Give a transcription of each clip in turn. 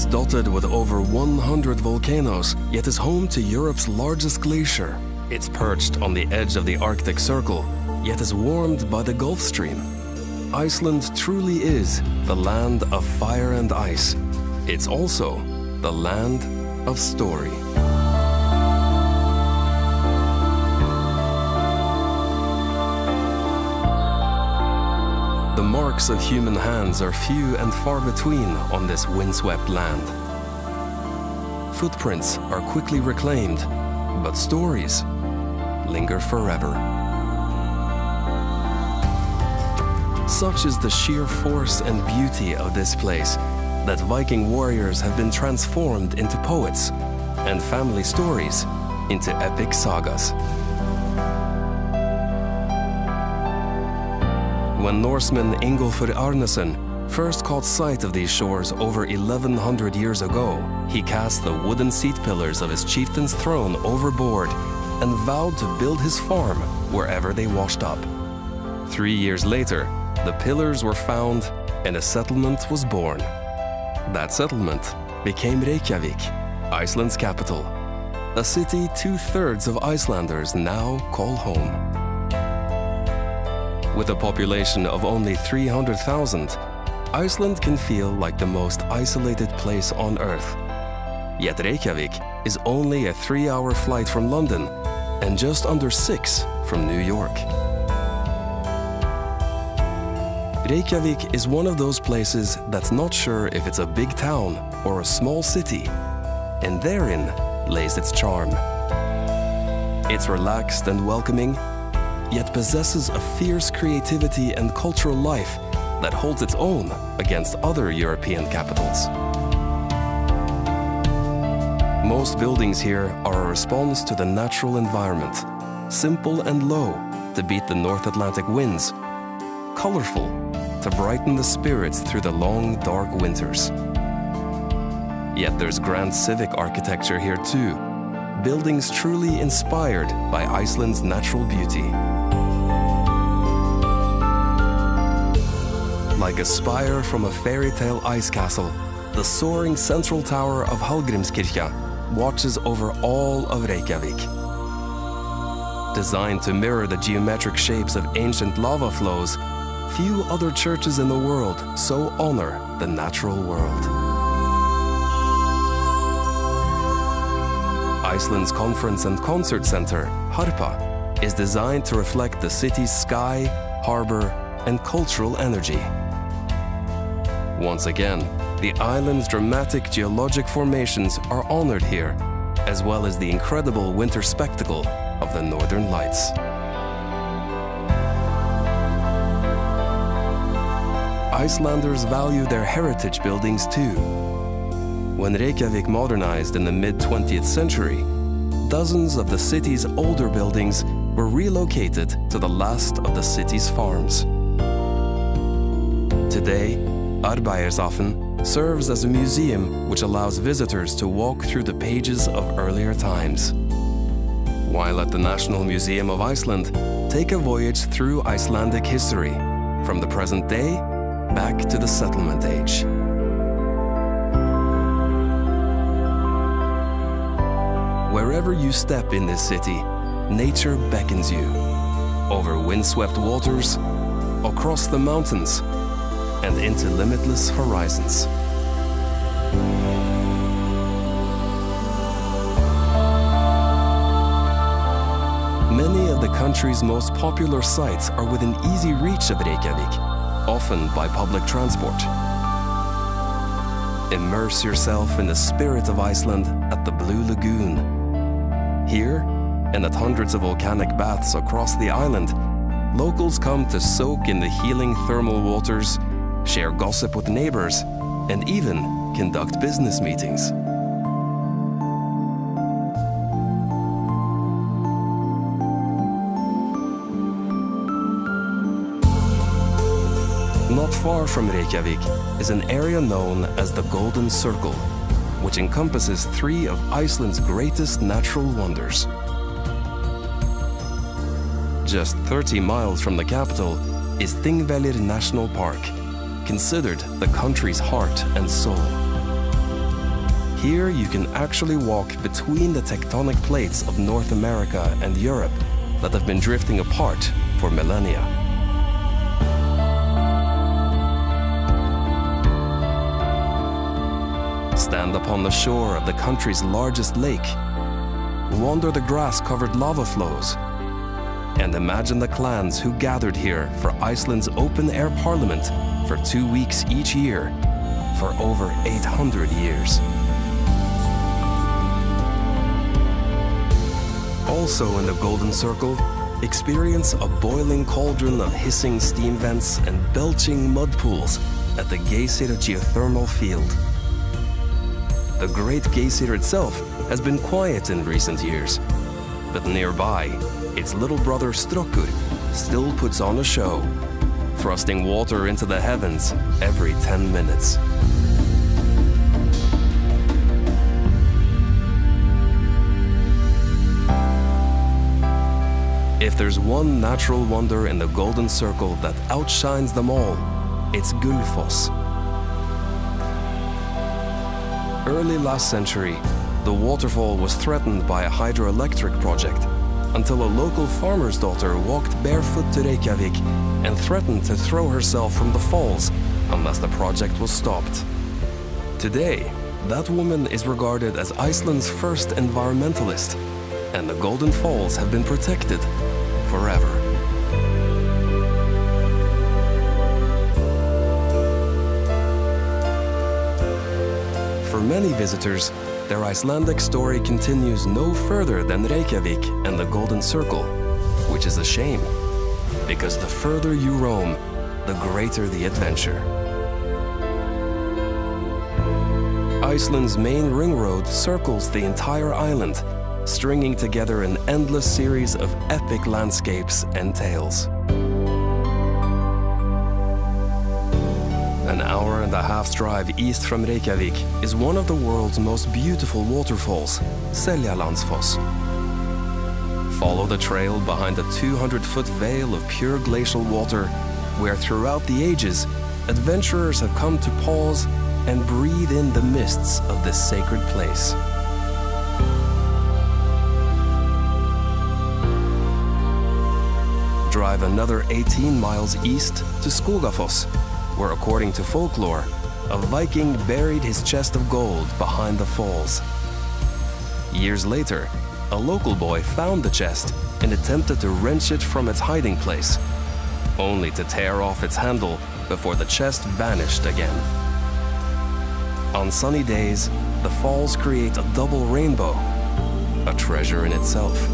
It's dotted with over 100 volcanoes, yet is home to Europe's largest glacier. It's perched on the edge of the Arctic Circle, yet is warmed by the Gulf Stream. Iceland truly is the land of fire and ice. It's also the land of story. The marks of human hands are few and far between on this windswept land. Footprints are quickly reclaimed, but stories linger forever. Such is the sheer force and beauty of this place that Viking warriors have been transformed into poets and family stories into epic sagas. When Norseman Ingolfur Arnesen first caught sight of these shores over 1100 years ago, he cast the wooden seat pillars of his chieftain's throne overboard and vowed to build his farm wherever they washed up. 3 years later, the pillars were found and a settlement was born. That settlement became Reykjavik, Iceland's capital, a city 2/3 of Icelanders now call home. With a population of only 300,000, Iceland can feel like the most isolated place on Earth. Yet Reykjavik is only a 3-hour flight from London and just under 6 from New York. Reykjavik is one of those places that's not sure if it's a big town or a small city, and therein lays its charm. It's relaxed and welcoming, yet possesses a fierce creativity and cultural life that holds its own against other European capitals. Most buildings here are a response to the natural environment, simple and low to beat the North Atlantic winds, colorful to brighten the spirits through the long, dark winters. Yet there's grand civic architecture here too, buildings truly inspired by Iceland's natural beauty. Like a spire from a fairy tale ice castle, the soaring central tower of Hallgrímskirkja watches over all of Reykjavik. Designed to mirror the geometric shapes of ancient lava flows, few other churches in the world so honor the natural world. Iceland's conference and concert center, Harpa, is designed to reflect the city's sky, harbor, and cultural energy. Once again, the island's dramatic geologic formations are honored here, as well as the incredible winter spectacle of the Northern Lights. Icelanders value their heritage buildings too. When Reykjavik modernized in the mid-20th century, dozens of the city's older buildings were relocated to the last of the city's farms. Today, Arbeiðarsáttr serves as a museum which allows visitors to walk through the pages of earlier times. While at the National Museum of Iceland, take a voyage through Icelandic history, from the present day back to the settlement age. Wherever you step in this city, nature beckons you. Over windswept waters, across the mountains, and into limitless horizons. Many of the country's most popular sites are within easy reach of Reykjavik, often by public transport. Immerse yourself in the spirit of Iceland at the Blue Lagoon. Here, and at hundreds of volcanic baths across the island, locals come to soak in the healing thermal waters, share gossip with neighbors, and even conduct business meetings. Not far from Reykjavik is an area known as the Golden Circle, which encompasses 3 of Iceland's greatest natural wonders. Just 30 miles from the capital is Thingvellir National Park, considered the country's heart and soul. Here you can actually walk between the tectonic plates of North America and Europe that have been drifting apart for millennia. Stand upon the shore of the country's largest lake, wander the grass-covered lava flows, and imagine the clans who gathered here for Iceland's open-air parliament for 2 weeks each year for over 800 years. Also in the Golden Circle, experience a boiling cauldron of hissing steam vents and belching mud pools at the Geysir geothermal field. The Great Geysir itself has been quiet in recent years, but nearby, its little brother Strokkur still puts on a show, thrusting water into the heavens every 10 minutes. If there's one natural wonder in the Golden Circle that outshines them all, it's Gullfoss. Early last century, the waterfall was threatened by a hydroelectric project until a local farmer's daughter walked barefoot to Reykjavik and threatened to throw herself from the falls unless the project was stopped. Today, that woman is regarded as Iceland's first environmentalist, and the Golden Falls have been protected forever. For many visitors, their Icelandic story continues no further than Reykjavik and the Golden Circle, which is a shame, because the further you roam, the greater the adventure. Iceland's main ring road circles the entire island, stringing together an endless series of epic landscapes and tales. An hour-and-a-half's drive east from Reykjavik is one of the world's most beautiful waterfalls, Seljalandsfoss. Follow the trail behind a 200-foot veil of pure glacial water, where throughout the ages, adventurers have come to pause and breathe in the mists of this sacred place. Drive another 18 miles east to Skogafoss, where, according to folklore, a Viking buried his chest of gold behind the falls. Years later, a local boy found the chest and attempted to wrench it from its hiding place, only to tear off its handle before the chest vanished again. On sunny days, the falls create a double rainbow, a treasure in itself.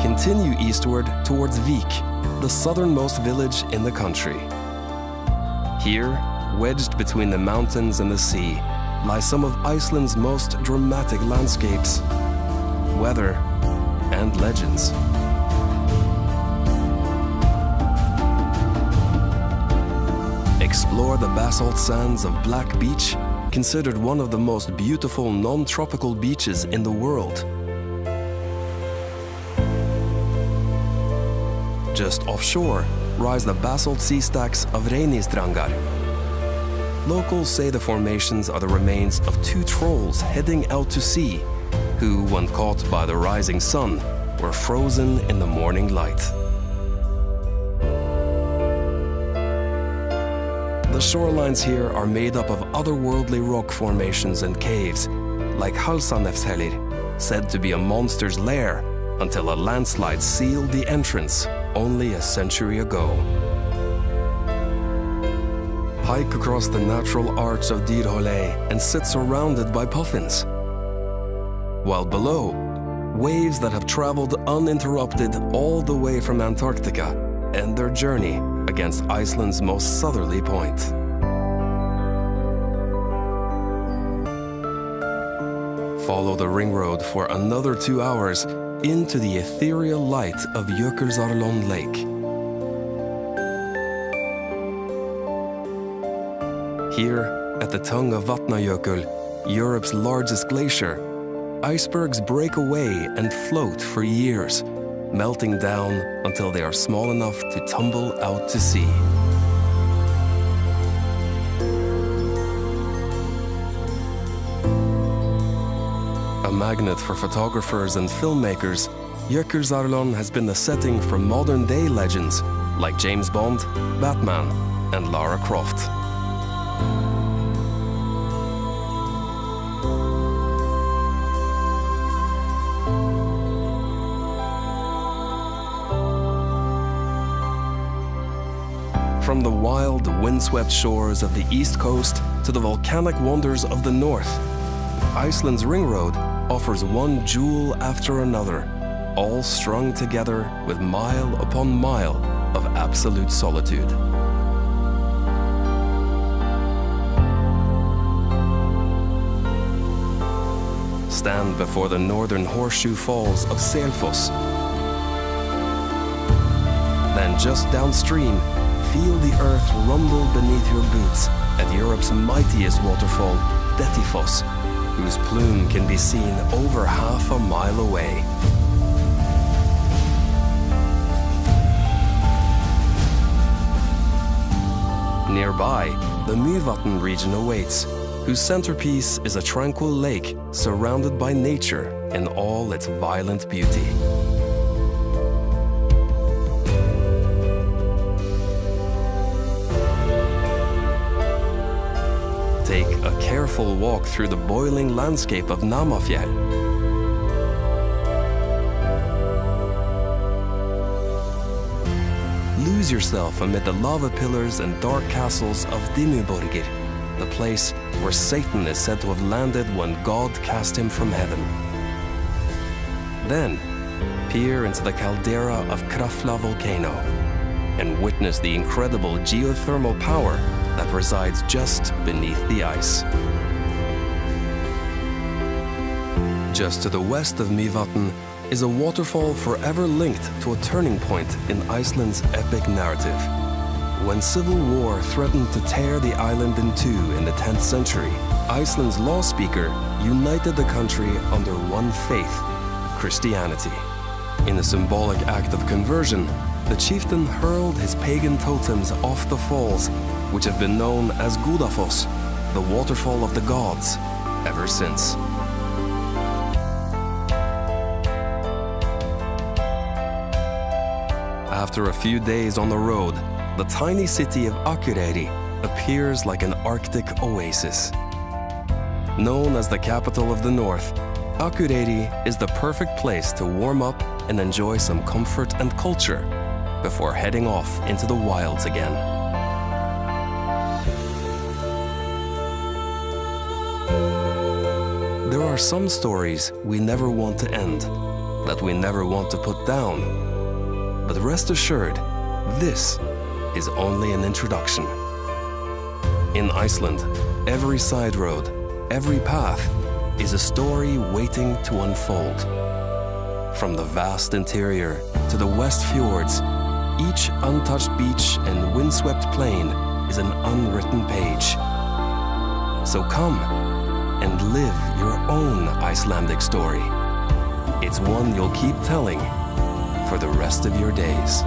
Continue eastward towards Vik, the southernmost village in the country. Here, wedged between the mountains and the sea, lie some of Iceland's most dramatic landscapes, weather, and legends. Explore the basalt sands of Black Beach, considered one of the most beautiful non-tropical beaches in the world. Just offshore rise the basalt sea stacks of Reynistrangar. Locals say the formations are the remains of two trolls heading out to sea, who, when caught by the rising sun, were frozen in the morning light. The shorelines here are made up of otherworldly rock formations and caves, like Halsanefshellir, said to be a monster's lair until a landslide sealed the entrance only a century ago. Hike across the natural arch of Dyrhólaey and sit surrounded by puffins. While below, waves that have traveled uninterrupted all the way from Antarctica end their journey against Iceland's most southerly point. Follow the ring road for another 2 hours into the ethereal light of Jökulsárlón Lake. Here, at the tongue of Vatnajökull, Europe's largest glacier, icebergs break away and float for years, melting down until they are small enough to tumble out to sea. magnet for photographers and filmmakers, Jökulsárlón has been the setting for modern-day legends like James Bond, Batman, and Lara Croft. From the wild, windswept shores of the east coast to the volcanic wonders of the north, Iceland's ring road offers one jewel after another, all strung together with mile upon mile of absolute solitude. Stand before the northern horseshoe falls of Selfoss. Then just downstream, feel the earth rumble beneath your boots at Europe's mightiest waterfall, Dettifoss, whose plume can be seen over half a mile away. Nearby, the Mývatn region awaits, whose centerpiece is a tranquil lake surrounded by nature in all its violent beauty. Take a careful walk through the boiling landscape of Namafjell. Lose yourself amid the lava pillars and dark castles of Dimmuborgir, the place where Satan is said to have landed when God cast him from heaven. Then, peer into the caldera of Krafla volcano and witness the incredible geothermal power that resides just beneath the ice. Just to the west of Mývatn is a waterfall forever linked to a turning point in Iceland's epic narrative. When civil war threatened to tear the island in two in the 10th century, Iceland's law speaker united the country under one faith, Christianity. In a symbolic act of conversion, the chieftain hurled his pagan totems off the falls, which have been known as Gudafoss, the waterfall of the gods, ever since. After a few days on the road, the tiny city of Akureyri appears like an Arctic oasis. Known as the capital of the north, Akureyri is the perfect place to warm up and enjoy some comfort and culture before heading off into the wilds again. There are some stories we never want to end, that we never want to put down. But rest assured, this is only an introduction. In Iceland, every side road, every path is a story waiting to unfold. From the vast interior to the west fjords, each untouched beach and windswept plain is an unwritten page. So come and live your own Icelandic story. It's one you'll keep telling for the rest of your days.